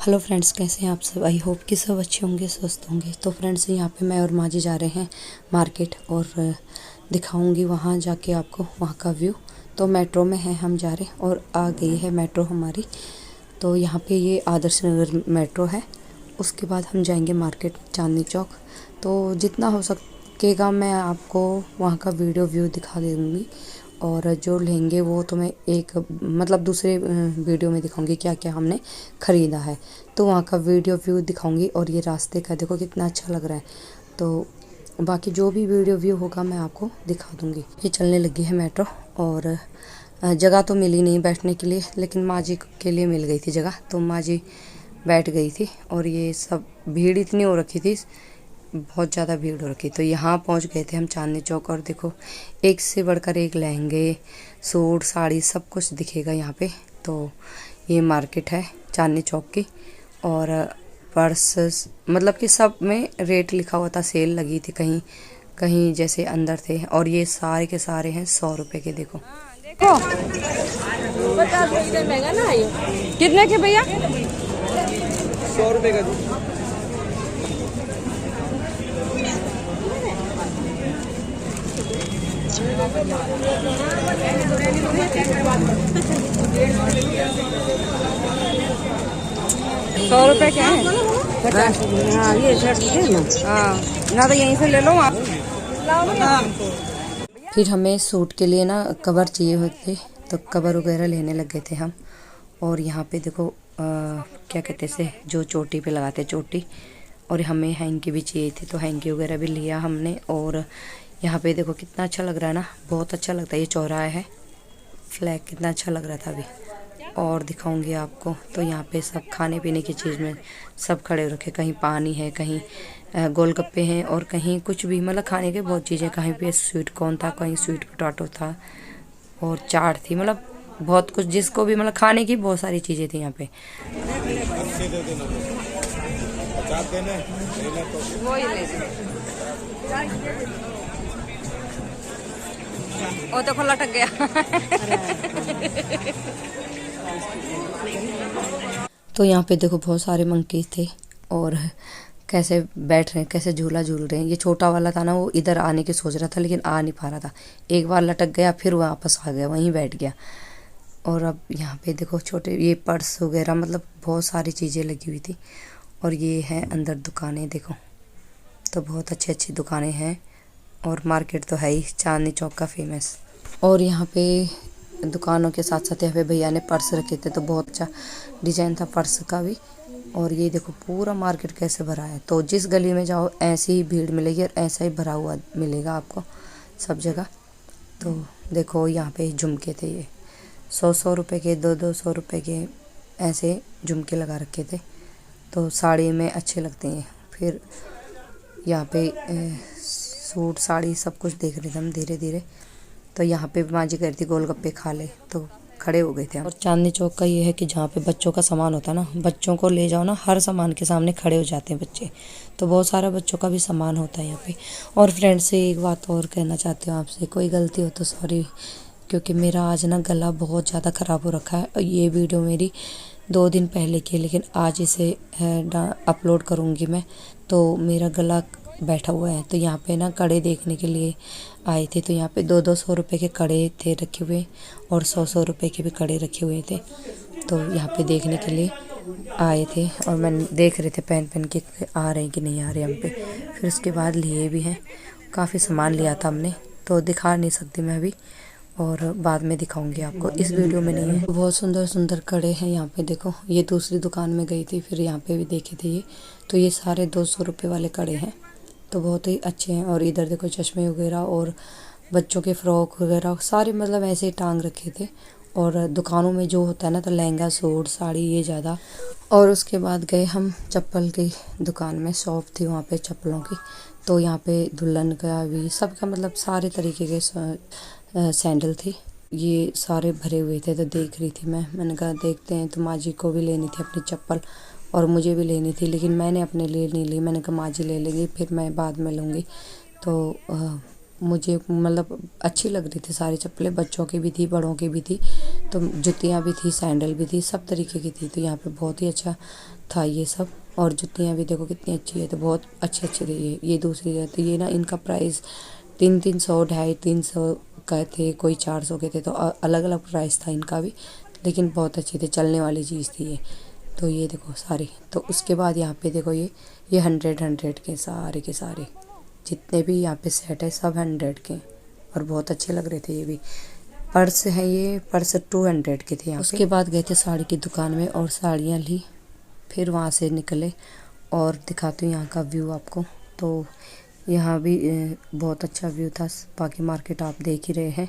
Hello friends, कैसे हैं आप सब। आई होप कि सब अच्छे होंगे, स्वस्थ होंगे। तो फ्रेंड्स, यहाँ पे मैं और माँ जी जा रहे हैं मार्केट और दिखाऊंगी वहाँ जाके आपको वहाँ का व्यू। तो मेट्रो में है हम जा रहे और आ गई है मेट्रो हमारी। तो यहाँ पे ये आदर्श नगर मेट्रो है। उसके बाद हम जाएंगे मार्केट चांदनी चौक। तो जितना हो सकेगा मैं आपको वहाँ का वीडियो व्यू दिखा दूँगी और जो लेंगे वो तो मैं एक मतलब दूसरे वीडियो में दिखाऊंगी क्या क्या हमने ख़रीदा है। तो वहाँ का वीडियो व्यू दिखाऊंगी और ये रास्ते का देखो कितना अच्छा लग रहा है। तो बाकी जो भी वीडियो व्यू होगा मैं आपको दिखा दूँगी। ये चलने लगी है मेट्रो और जगह तो मिली नहीं बैठने के लिए, लेकिन माँ जी के लिए मिल गई थी जगह, तो माँ जी बैठ गई थी। और ये सब भीड़ इतनी हो रखी थी, बहुत ज़्यादा भीड़ हो रखी। तो यहाँ पहुँच गए थे हम चांदनी चौक और देखो एक से बढ़कर एक लहंगे, सूट, साड़ी सब कुछ दिखेगा यहाँ पे। तो ये मार्केट है चांदनी चौक की और पर्स मतलब कि सब में रेट लिखा हुआ था, सेल लगी थी कहीं कहीं जैसे अंदर थे। और ये सारे के सारे हैं 100 रुपये के। देखो 50 महंगा ना ये। कितने के भैया? 100 रुपये का। सौ रुपये क्या है? 50। हाँ ये शर्ट है ना। हाँ ना, तो यहीं से ले लो आप। फिर हमें सूट के लिए ना कवर चाहिए होते, तो कवर वगैरह लेने लग गए थे हम। और यहाँ पे देखो क्या कहते से जो चोटी पे लगाते चोटी, और हमें हैंकी भी चाहिए थी, तो हैंकी वगैरह भी लिया हमने। और यहाँ पे देखो कितना अच्छा लग रहा है ना, बहुत अच्छा लगता है। ये चौराहा है, फ्लैग कितना अच्छा लग रहा था अभी। और दिखाऊंगी आपको। तो यहाँ पे सब खाने पीने की चीज़ में सब खड़े हो रखे, कहीं पानी है, कहीं गोलगप्पे हैं और कहीं कुछ भी, मतलब खाने के बहुत चीज़ें। कहीं पे स्वीट कॉर्न था, कहीं स्वीट पोटैटो था और चाट थी, मतलब बहुत कुछ जिसको भी मतलब खाने की बहुत सारी चीज़ें थी यहाँ पे। वो तो खुला लटक गया। तो यहाँ पे देखो बहुत सारे मंकी थे और कैसे बैठ रहे हैं, कैसे झूला झूल रहे हैं। ये छोटा वाला था ना, वो इधर आने की सोच रहा था लेकिन आ नहीं पा रहा था। एक बार लटक गया, फिर वापस आ गया, वहीं बैठ गया। और अब यहाँ पे देखो छोटे ये पर्स वगैरह, मतलब बहुत सारी चीज़ें लगी हुई थी। और ये हैं अंदर दुकानें देखो, तो बहुत अच्छी अच्छी दुकानें हैं। और मार्केट तो है ही चांदनी चौक का फेमस। और यहाँ पे दुकानों के साथ साथ यहाँ पे भैया ने पर्स रखे थे, तो बहुत अच्छा डिजाइन था पर्स का भी। और ये देखो पूरा मार्केट कैसे भरा है। तो जिस गली में जाओ ऐसी ही भीड़ मिलेगी और ऐसा ही भरा हुआ मिलेगा आपको सब जगह। तो देखो यहाँ पे झुमके थे, ये 100 रुपये के, 200 रुपये के ऐसे झुमके लगा रखे थे। तो साड़ी में अच्छे लगते हैं। फिर यहाँ पे सूट साड़ी सब कुछ देख रहे थे हम धीरे धीरे। तो यहाँ पे माँ जी कह रही थी गोलगप्पे खा ले, तो खड़े हो गए थे हम। और चांदनी चौक का ये है कि जहाँ पे बच्चों का सामान होता है ना, बच्चों को ले जाओ ना, हर सामान के सामने खड़े हो जाते हैं बच्चे। तो बहुत सारा बच्चों का भी सामान होता है यहाँ पे। और फ्रेंड्स से एक बात और कहना चाहती हूँ आपसे, कोई गलती हो तो सॉरी, क्योंकि मेरा आज ना गला बहुत ज़्यादा ख़राब हो रखा है। ये वीडियो मेरी 2 दिन पहले की है, लेकिन आज इसे अपलोड करूँगी मैं। तो मेरा गला बैठा हुआ है। तो यहाँ पे ना कड़े देखने के लिए आए थे। तो यहाँ पे 200 रुपये के कड़े थे रखे हुए और 100 रुपये के भी कड़े रखे हुए थे। तो यहाँ पे देखने के लिए आए थे और मैं देख रहे थे पहन पहन के आ रहे हैं कि नहीं आ रहे हम पे। फिर उसके बाद लिए भी हैं, काफ़ी सामान लिया था हमने, तो दिखा नहीं सकती मैं अभी, और बाद में दिखाऊंगी आपको, इस वीडियो में नहीं है। बहुत सुंदर सुंदर कड़े हैं यहाँ पे देखो। ये दूसरी दुकान में गई थी, फिर यहाँ पे भी देखे थे ये। तो ये सारे 200 रुपये वाले कड़े हैं, तो बहुत ही अच्छे हैं। और इधर देखो चश्मे वगैरह और बच्चों के फ्रॉक वगैरह सारे मतलब ऐसे ही टांग रखे थे। और दुकानों में जो होता है ना, तो लहंगा सूट साड़ी ये ज़्यादा। और उसके बाद गए हम चप्पल की दुकान में, शॉप थी वहाँ पे चप्पलों की। तो यहाँ पे दुल्हन का भी सबका मतलब सारे तरीके के सैंडल थे, ये सारे भरे हुए थे। तो देख रही थी मैंने कहा देखते हैं। तो माँ जी को भी लेनी थी अपनी चप्पल और मुझे भी लेनी थी, लेकिन मैंने अपने लिए नहीं ली। मैंने कहा माँ जी ले लेंगी, फिर मैं बाद में लूँगी। तो मुझे मतलब अच्छी लग रही थी सारी चप्पलें, बच्चों की भी थी बड़ों की भी थी, तो जुतियाँ भी थी, सैंडल भी थी, सब तरीके की थी। तो यहाँ पे बहुत ही अच्छा था ये सब। और जुतियाँ भी देखो कितनी अच्छी है, तो बहुत अच्छी अच्छी थी ये दूसरी है। तो ये ना इनका प्राइस 300 250 का थे, कोई 400 के थे, तो अलग अलग प्राइस था इनका भी, लेकिन बहुत अच्छी थी, चलने वाली चीज़ थी ये। तो ये देखो सारी। तो उसके बाद यहाँ पे देखो ये 100 के सारे के सारे जितने भी यहाँ पे सेट है सब 100 के, और बहुत अच्छे लग रहे थे ये भी। पर्स है, ये पर्स 200 के थे यहाँ पे। उसके बाद गए थे साड़ी की दुकान में और साड़ियाँ ली, फिर वहाँ से निकले और दिखाती हूँ यहाँ का व्यू आपको। तो यहाँ भी बहुत अच्छा व्यू था। बाकी मार्केट आप देख ही रहे हैं।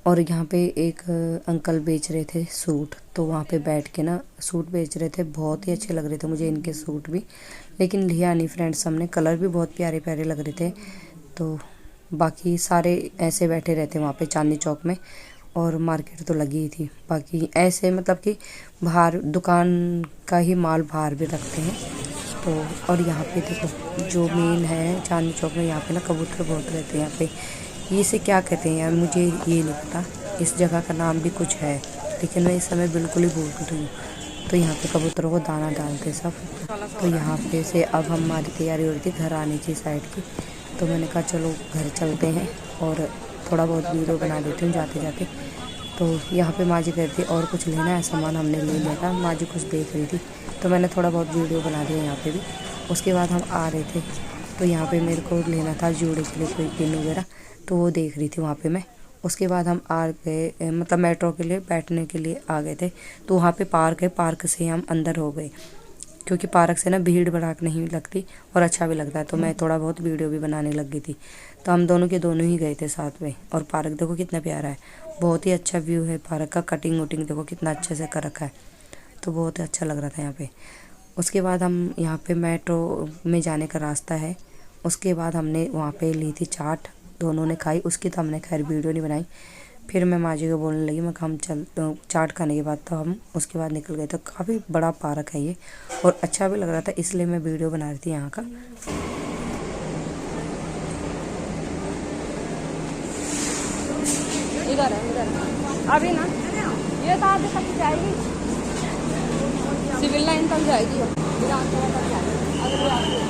और यहाँ पे एक अंकल बेच रहे थे सूट, तो वहाँ पे बैठ के ना सूट बेच रहे थे, बहुत ही अच्छे लग रहे थे मुझे इनके सूट भी, लेकिन लिया नहीं फ्रेंड्स हमने, कलर भी बहुत प्यारे प्यारे लग रहे थे। तो बाकी सारे ऐसे बैठे रहते वहाँ पे चांदनी चौक में, और मार्केट तो लगी ही थी। बाकी ऐसे मतलब कि बाहर दुकान का ही माल बाहर भी रखते हैं। तो और यहाँ पे देखो जो मेन है चांदनी चौक में, यहाँ पे ना कबूतर बहुत रहते हैं यहाँ पे। ये इसे क्या कहते हैं यार, मुझे ये नहीं पता, इस जगह का नाम भी कुछ है, लेकिन मैं इस समय बिल्कुल ही भूल रही हूँ। तो यहाँ पे कबूतरों को दाना डालते सब। तो यहाँ पे से अब हमारी तैयारी हो रही थी घर आने की साइड की। तो मैंने कहा चलो घर चलते हैं और थोड़ा बहुत वीडियो बना देती हूँ जाते जाते। तो यहाँ पे माँ जी कहती और कुछ लेना है सामान, हमने ले लिया था, माँ जी कुछ देख रही थी, तो मैंने थोड़ा बहुत वीडियो बना दिया यहाँ पे भी। उसके बाद हम आ रहे थे, तो यहाँ पे मेरे को लेना था जूड़े के लिए कोई पिन वगैरह, तो वो देख रही थी वहाँ पे मैं। उसके बाद हम आ गए, मतलब मेट्रो के लिए बैठने के लिए आ गए थे। तो वहाँ पे पार्क है, पार्क से हम अंदर हो गए, क्योंकि पार्क से ना भीड़ भड़ाक नहीं लगती और अच्छा भी लगता है। तो मैं थोड़ा बहुत वीडियो भी बनाने लग गई थी। तो हम दोनों के दोनों ही गए थे साथ में। और पार्क देखो कितना प्यारा है, बहुत ही अच्छा व्यू है पार्क का। कटिंग वटिंग देखो कितना अच्छे से कर रखा है, तो बहुत ही अच्छा लग रहा था यहाँ पे। उसके बाद हम यहाँ पे मेट्रो में जाने का रास्ता है। उसके बाद हमने वहाँ पे ली थी चाट, दोनों ने खाई, उसकी तो हमने खैर वीडियो नहीं बनाई। फिर मैं माँ जी को बोलने लगी, मैं हम चल तो चाट खाने के बाद तो हम उसके बाद निकल गए। तो काफ़ी बड़ा पार्क है ये, और अच्छा भी लग रहा था, इसलिए मैं वीडियो बना रही थी यहाँ का। इधर है, इधर है। अभी ना ये तो आगे तक जाएगी, सिविल लाइन तक जाएगी, विधानसभा तक जाएगी। अगर वो आगे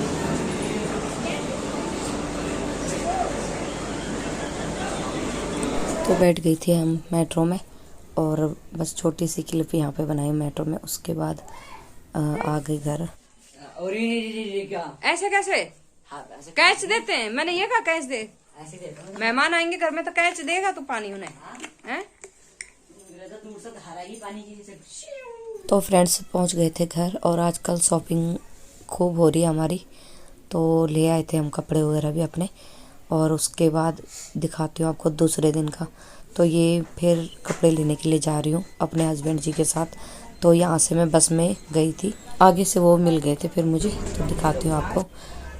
तो बैठ गई थी हम मेट्रो में, और बस छोटी सी क्लिप यहाँ पे बनाई मेट्रो में। उसके बाद आ गई घर। और ये क्या ऐसे कैसे कैच देते हैं? मैंने ये कहा कैच दे, ऐसे देखो मेहमान आएंगे घर में तो कैच देगा तू पानी उन्हें, हैं? दूर से हरा ही पानी की। तो फ्रेंड्स पहुँच गए थे घर, और आजकल शॉपिंग खूब हो रही है हमारी। तो ले आए थे हम कपड़े वगैरह भी अपने। और उसके बाद दिखाती हूँ आपको दूसरे दिन का। तो ये फिर कपड़े लेने के लिए जा रही हूँ अपने हस्बैंड जी के साथ। तो यहाँ से मैं बस में गई थी, आगे से वो मिल गए थे फिर मुझे, तो दिखाती हूँ आपको।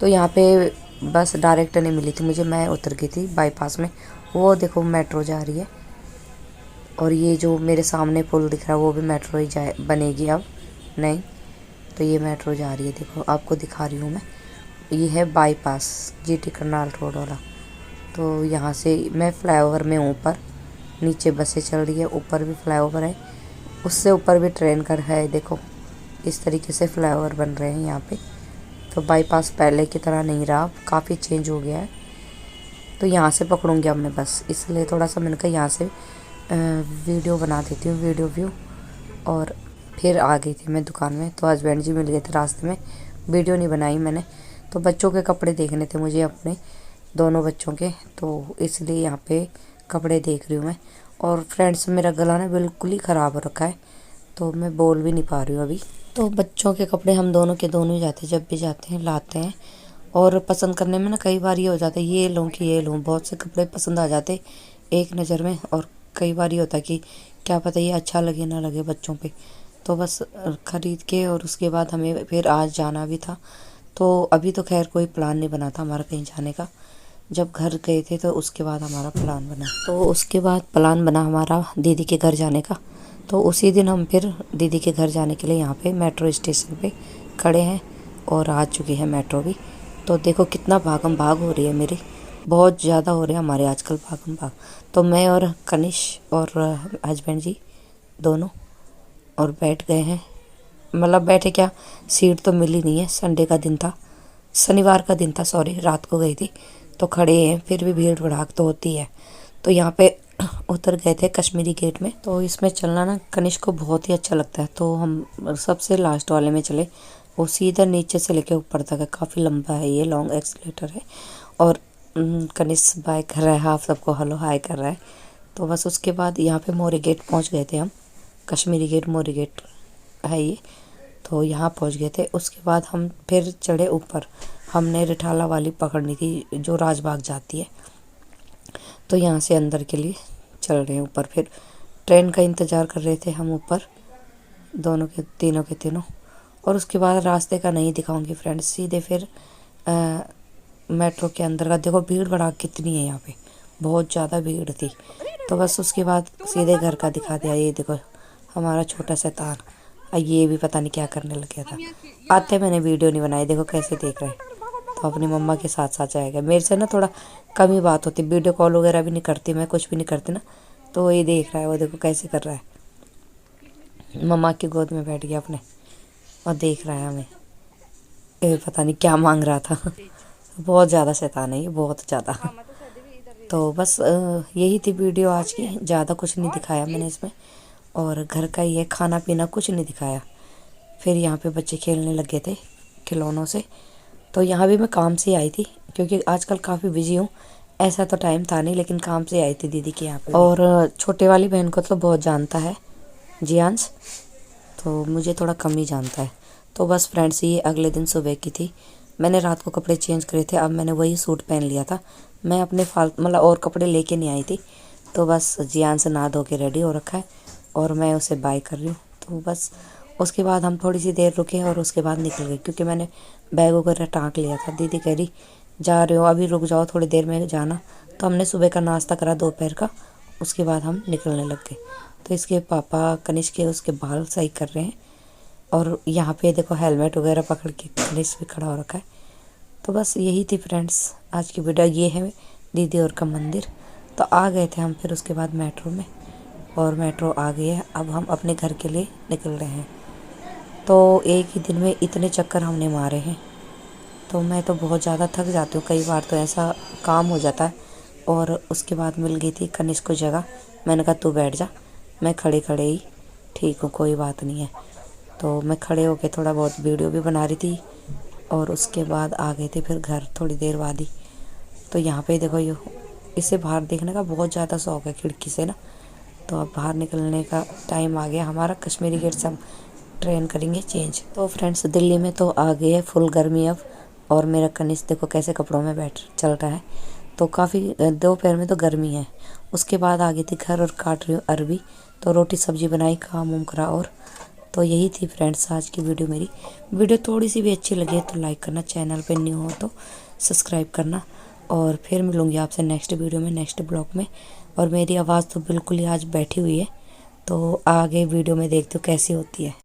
तो यहाँ पे बस डायरेक्ट नहीं मिली थी मुझे, मैं उतर गई थी बाईपास में। वो देखो मेट्रो जा रही है, और ये जो मेरे सामने पुल दिख रहा है वो भी मेट्रो ही जाए बनेगी अब, नहीं तो ये मेट्रो जा रही है। देखो आपको दिखा रही हूँ मैं, ये है बाईपास जीटी करनाल रोड वाला। तो यहाँ से मैं फ्लाईओवर में हूँ, ऊपर नीचे बसें चल रही है, ऊपर भी फ्लाईओवर है, उससे ऊपर भी ट्रेन का है। देखो इस तरीके से फ्लाईओवर बन रहे हैं यहाँ पे। तो बाईपास पहले की तरह नहीं रहा, काफ़ी चेंज हो गया है। तो यहाँ से पकड़ूँगी अब मैं बस, इसलिए थोड़ा सा मैंने कहा यहाँ से वीडियो बना देती हूँ, वीडियो व्यू। और फिर आ गई थी मैं दुकान में, तो हस्बैंड जी मिल गए थे रास्ते में, वीडियो नहीं बनाई मैंने। तो बच्चों के कपड़े देखने थे मुझे, अपने दोनों बच्चों के, तो इसलिए यहाँ पे कपड़े देख रही हूँ मैं। और फ्रेंड्स मेरा गला ना बिल्कुल ही ख़राब हो रखा है, तो मैं बोल भी नहीं पा रही हूँ अभी। तो बच्चों के कपड़े हम दोनों के दोनों ही जाते हैं, जब भी जाते हैं लाते हैं। और पसंद करने में ना कई बार ये हो जाता है ये लूँ कि ये लूँ, बहुत से कपड़े पसंद आ जाते एक नज़र में। और कई बार ये होता है कि क्या पता ये अच्छा लगे ना लगे बच्चों पे। तो बस ख़रीद के, और उसके बाद हमें फिर आज जाना भी था। तो अभी तो खैर कोई प्लान नहीं बना था हमारा कहीं जाने का, जब घर गए थे तो उसके बाद हमारा प्लान बना। तो उसके बाद प्लान बना हमारा दीदी के घर जाने का। तो उसी दिन हम फिर दीदी के घर जाने के लिए यहाँ पे मेट्रो स्टेशन पे खड़े हैं, और आ चुकी है मेट्रो भी। तो देखो कितना भागम भाग हो रही है मेरी, बहुत ज़्यादा हो रहे हैं हमारे आजकल भागम भाग। तो मैं और कनिश और हस्बैंड जी दोनों और बैठ गए हैं, मतलब बैठे क्या, सीट तो मिली नहीं है। संडे का दिन था, शनिवार का दिन था, सॉरी, रात को गई थी। तो खड़े हैं, फिर भी भीड़ भड़ाक तो होती है। तो यहाँ पे उतर गए थे कश्मीरी गेट में। तो इसमें चलना ना कनिष्क को बहुत ही अच्छा लगता है। तो हम सबसे लास्ट वाले में चले। वो सीधा नीचे से लेके ऊपर तक है, काफ़ी लंबा है, ये लॉन्ग एक्सीलेटर है। और कनिष्क बाय कर रहा है, हाफ सबको हेलो हाय कर रहा है। तो बस उसके बाद यहाँ पे मोरी गेट पहुँच गए थे हम। कश्मीरी गेट मोरी गेट है ये, तो यहाँ पहुँच गए थे। उसके बाद हम फिर चढ़े ऊपर। हमने रिठाला वाली पकड़नी थी जो राजबाग जाती है। तो यहाँ से अंदर के लिए चल रहे हैं ऊपर। फिर ट्रेन का इंतज़ार कर रहे थे हम ऊपर, दोनों के तीनों। और उसके बाद रास्ते का नहीं दिखाऊंगी फ्रेंड्स, सीधे फिर मेट्रो के अंदर का। देखो भीड़ भड़ाक कितनी है यहाँ पे, बहुत ज़्यादा भीड़ थी। तो बस उसके बाद सीधे घर का दिखा दिया। ये देखो हमारा छोटा शैतान, ये भी पता नहीं क्या करने लग गया था। आते मैंने वीडियो नहीं बनाई, देखो कैसे देख रहे हैं। तो अपनी मम्मा के साथ साथ जाएगा। मेरे से ना थोड़ा कम ही बात होती, वीडियो कॉल वगैरह भी नहीं करती मैं, कुछ भी नहीं करती ना। तो ये देख रहा है, वो देखो कैसे कर रहा है, मम्मा की गोद में बैठ गया अपने और देख रहा है हमें। पता नहीं क्या मांग रहा था। बहुत ज़्यादा शैतान है ये, बहुत ज़्यादा। तो बस यही थी वीडियो आज की, ज़्यादा कुछ नहीं दिखाया मैंने इसमें। और घर का ये खाना पीना कुछ नहीं दिखाया। फिर यहाँ पे बच्चे खेलने लगे थे खिलौनों से। तो यहाँ भी मैं काम से आई थी, क्योंकि आजकल काफ़ी बिजी हूँ। ऐसा तो टाइम था नहीं, लेकिन काम से आई थी दीदी के यहाँ पे। और छोटे वाली बहन को तो बहुत जानता है जियांश, तो मुझे थोड़ा कम ही जानता है। तो बस फ्रेंड्स ये अगले दिन सुबह की थी। मैंने रात को कपड़े चेंज करे थे, अब मैंने वही सूट पहन लिया था। मैं अपने मतलब और कपड़े लेके नहीं आई थी। तो बस जियांश नहा धो के रेडी हो रखा है और मैं उसे बाय कर रही हूँ। तो बस उसके बाद हम थोड़ी सी देर रुके और उसके बाद निकल गए, क्योंकि मैंने बैग वगैरह टाँक लिया था। दीदी कह रही जा रहे हो, अभी रुक जाओ, थोड़ी देर में जाना। तो हमने सुबह का नाश्ता करा दोपहर का, उसके बाद हम निकलने लग गए। तो इसके पापा कनिष्क के उसके बाल सही कर रहे हैं। और यहाँ पे देखो हेलमेट वगैरह पकड़ के कनिष्क भी खड़ा हो रखा है। तो बस यही थी फ्रेंड्स आज की वीडियो। ये है दीदी और का मंदिर। तो आ गए थे हम फिर उसके बाद मेट्रो में, और मेट्रो आ गई है। अब हम अपने घर के लिए निकल रहे हैं। तो एक ही दिन में इतने चक्कर हमने मारे हैं, तो मैं तो बहुत ज़्यादा थक जाती हूँ। कई बार तो ऐसा काम हो जाता है। और उसके बाद मिल गई थी कनिष्क को जगह। मैंने कहा तू बैठ जा, मैं खड़े खड़े ही ठीक हूँ, कोई बात नहीं है। तो मैं खड़े होके थोड़ा बहुत वीडियो भी बना रही थी। और उसके बाद आ गए थे फिर घर थोड़ी देर बाद ही। तो यहाँ पे देखो ये, इसे बाहर देखने का बहुत ज़्यादा शौक है खिड़की से ना। तो अब बाहर निकलने का टाइम आ गया हमारा। कश्मीरी गेट से हम ट्रेन करेंगे चेंज। तो फ्रेंड्स दिल्ली में तो आ गई है फुल गर्मी अब। और मेरा कनिष्क देखो कैसे कपड़ों में बैठ चल रहा है। तो काफ़ी दोपहर में तो गर्मी है। उसके बाद आ गई थी घर और काट रही हूँ अरबी। तो रोटी सब्जी बनाई, काम उम करा। और तो यही थी फ्रेंड्स आज की वीडियो मेरी। वीडियो थोड़ी सी भी अच्छी लगे तो लाइक करना, चैनल पे न्यू हो तो सब्सक्राइब करना। और फिर मिलूँगी आपसे नेक्स्ट वीडियो में, नेक्स्ट ब्लॉग में। और मेरी आवाज़ तो बिल्कुल ही आज बैठी हुई है, तो आगे वीडियो में देखते हो कैसी होती है।